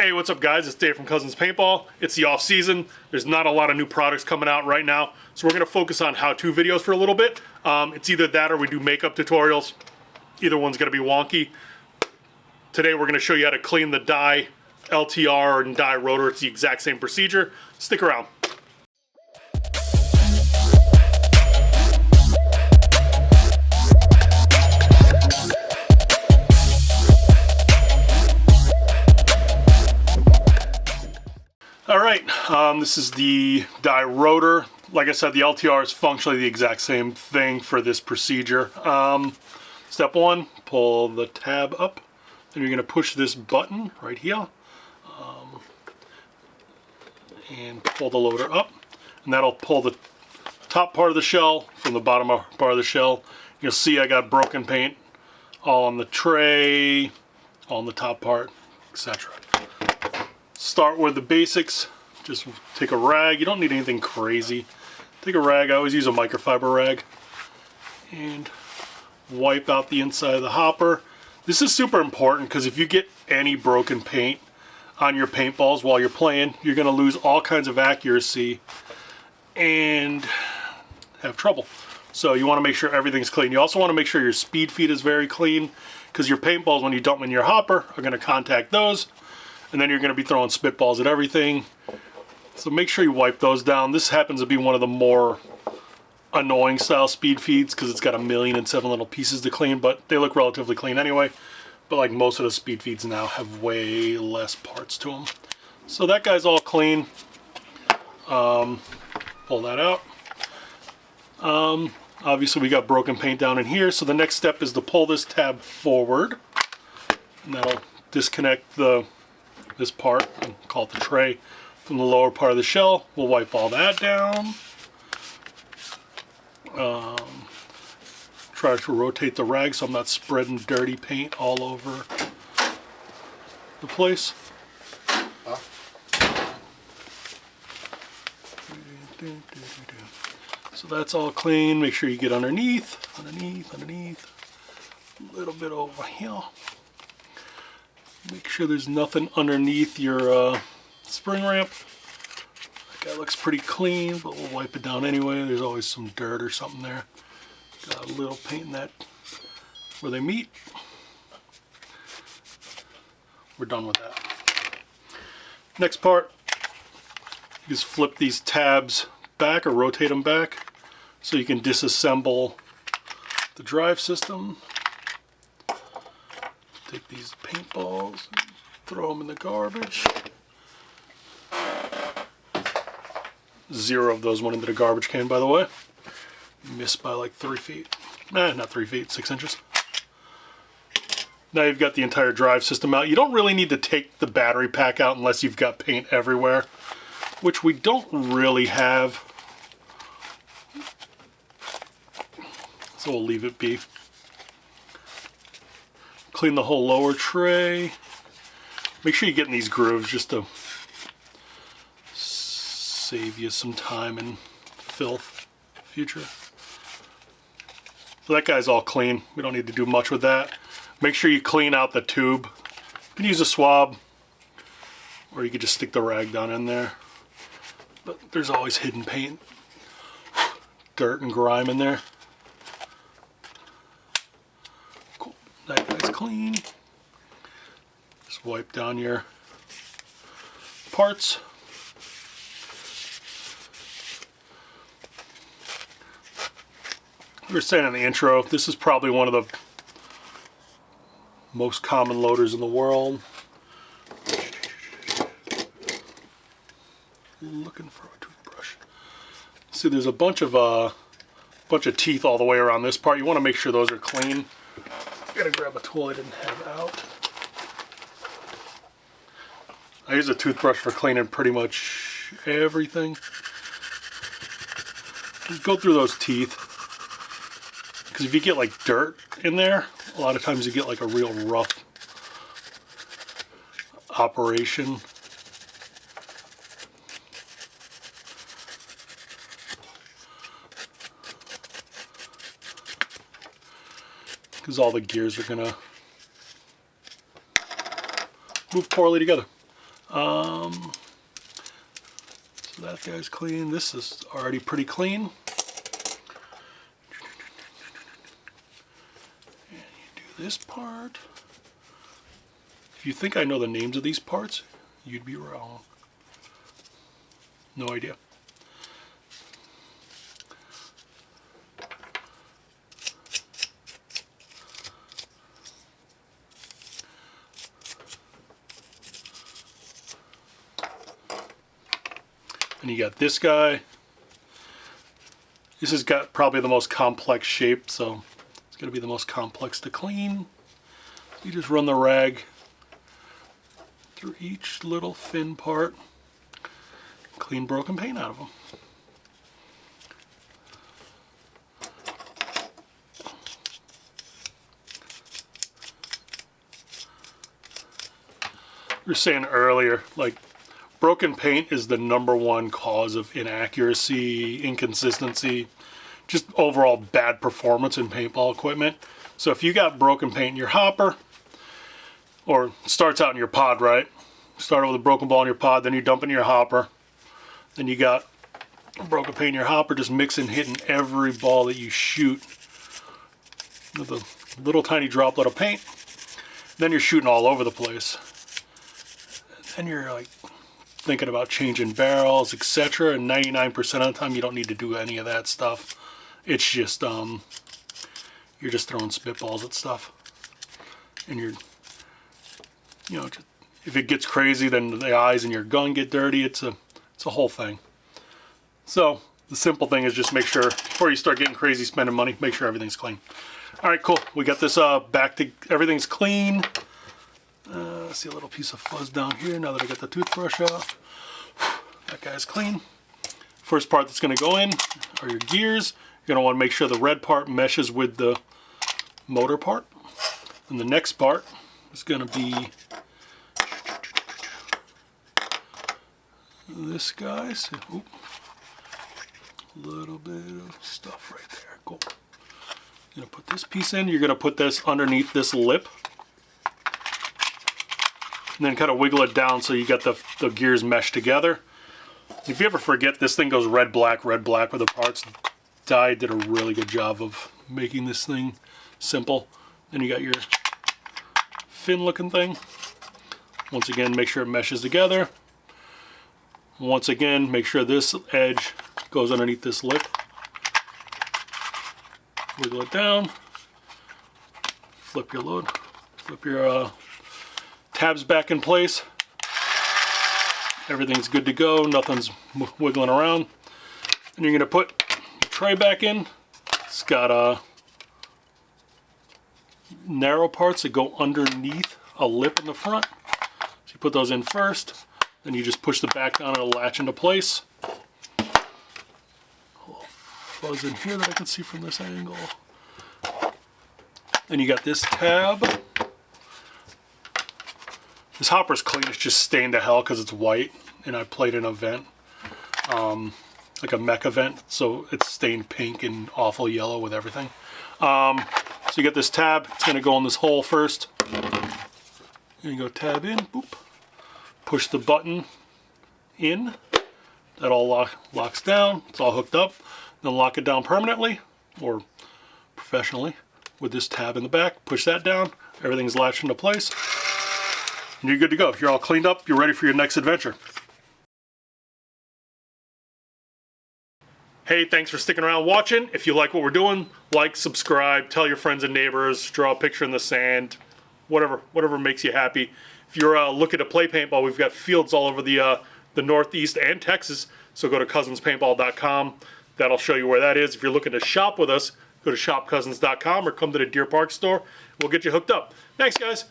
Hey, what's up guys? It's Dave from Cousins Paintball. It's the off season. There's not a lot of new products coming out right now, so we're gonna focus on how-to videos for a little bit. It's either that or we do makeup tutorials. Either one's gonna be wonky. Today we're gonna show you how to clean the die, LT-R and die rotor. It's the exact same procedure. Stick around. Alright, this is the die rotor. Like I said, the LT-R is functionally the exact same thing for this procedure. Step one, pull the tab up. Then you're going to push this button right here. And pull the loader up. And that'll pull the top part of the shell from the bottom part of the shell. You'll see I got broken paint all on the tray, all on the top part, etc. Start with the basics. Just take a rag. You don't need anything crazy. Take a rag. I always use a microfiber rag. And wipe out the inside of the hopper. This is super important because if you get any broken paint on your paintballs while you're playing, you're going to lose all kinds of accuracy and have trouble. So you want to make sure everything's clean. You also want to make sure your speed feed is very clean because your paintballs, when you dump them in your hopper, are going to contact those. And then you're going to be throwing spitballs at everything. So make sure you wipe those down. This happens to be one of the more annoying style speed feeds because it's got 1,000,007 little pieces to clean, but they look relatively clean anyway. But like most of the speed feeds now have way less parts to them. So that guy's all clean. Pull that out. Obviously we got broken paint down in here, so the next step is to pull this tab forward. And that'll disconnect this part, and call it the tray, from the lower part of the shell. We'll wipe all that down. Try to rotate the rag so I'm not spreading dirty paint all over the place. So that's all clean. Make sure you get underneath. A little bit over here. Make sure there's nothing underneath your spring ramp. That guy looks pretty clean, but we'll wipe it down anyway. There's always some dirt or something there. Got a little paint in that where they meet. We're done with that. Next part, just flip these tabs back or rotate them back so you can disassemble the drive system. Take these paintballs and throw them in the garbage. 0 of those went into the garbage can, by the way. Missed by like 3 feet. Not 3 feet, 6 inches. Now you've got the entire drive system out. You don't really need to take the battery pack out unless you've got paint everywhere, which we don't really have. So we'll leave it be. Clean the whole lower tray. Make sure you get in these grooves just to save you some time and filth in the future. So that guy's all clean. We don't need to do much with that. Make sure you clean out the tube. You can use a swab, or you could just stick the rag down in there. But there's always hidden paint, dirt and grime in there. Cool. That guy's clean. Just wipe down your parts. We were saying in the intro, this is probably one of the most common loaders in the world. Looking for a toothbrush. See, there's a bunch of teeth all the way around this part. You want to make sure those are clean. I gotta grab a tool I didn't have out. I use a toothbrush for cleaning pretty much everything. Just go through those teeth. Because if you get like dirt in there, a lot of times you get like a real rough operation. Because all the gears are gonna move poorly together. So that guy's clean. This is already pretty clean. And you do this part. If you think I know the names of these parts, you'd be wrong. No idea. And you got this guy. This has got probably the most complex shape, so it's going to be the most complex to clean. You just run the rag through each little thin part, clean broken paint out of them. We were saying earlier, like, broken paint is the #1 cause of inaccuracy, inconsistency, just overall bad performance in paintball equipment. So if you got broken paint in your hopper, or starts out in your pod, right? Start with a broken ball in your pod, then you dump it in your hopper. Then you got broken paint in your hopper, just mixing, hitting every ball that you shoot with a little tiny droplet of paint. Then you're shooting all over the place. Then you're like thinking about changing barrels, etc. And 99% of the time you don't need to do any of that stuff. It's just you're just throwing spitballs at stuff, and you're, you know, just, if it gets crazy, then the eyes in your gun get dirty. It's a whole thing. So the simple thing is just make sure before you start getting crazy spending money, make sure everything's clean. All right, cool. We got this back to everything's clean. See a little piece of fuzz down here now that I got the toothbrush off. That guy's clean. First part that's going to go in are your gears. You're going to want to make sure the red part meshes with the motor part. And the next part is going to be this guy. So, a little bit of stuff right there. Cool. You're going to put this piece in. You're going to put this underneath this lip. And then kind of wiggle it down so you got the gears meshed together. If you ever forget, this thing goes red, black with the parts. Dye did a really good job of making this thing simple. Then you got your fin looking thing. Once again, make sure it meshes together. Once again, make sure this edge goes underneath this lip. Wiggle it down. Flip your tabs back in place. Everything's good to go. Nothing's wiggling around. And you're going to put your tray back in. It's got narrow parts that go underneath a lip in the front. So you put those in first. Then you just push the back down and it'll latch into place. A little fuzz in here that I can see from this angle. Then you got this tab. This hopper's clean, it's just stained to hell because it's white, and I played in a vent, like a mecha vent, so it's stained pink and awful yellow with everything. So you get this tab, it's going to go in this hole first. You go tab in, boop, push the button in, that all locks down, it's all hooked up, then lock it down permanently, or professionally, with this tab in the back, push that down, everything's latched into place. And you're good to go. You're all cleaned up. You're ready for your next adventure. Hey, thanks for sticking around watching. If you like what we're doing, like, subscribe, tell your friends and neighbors, draw a picture in the sand, whatever makes you happy. If you're looking to play paintball, we've got fields all over the Northeast and Texas, so go to cousinspaintball.com. That'll show you where that is. If you're looking to shop with us, go to shopcousins.com or come to the Deer Park store. We'll get you hooked up. Thanks, guys.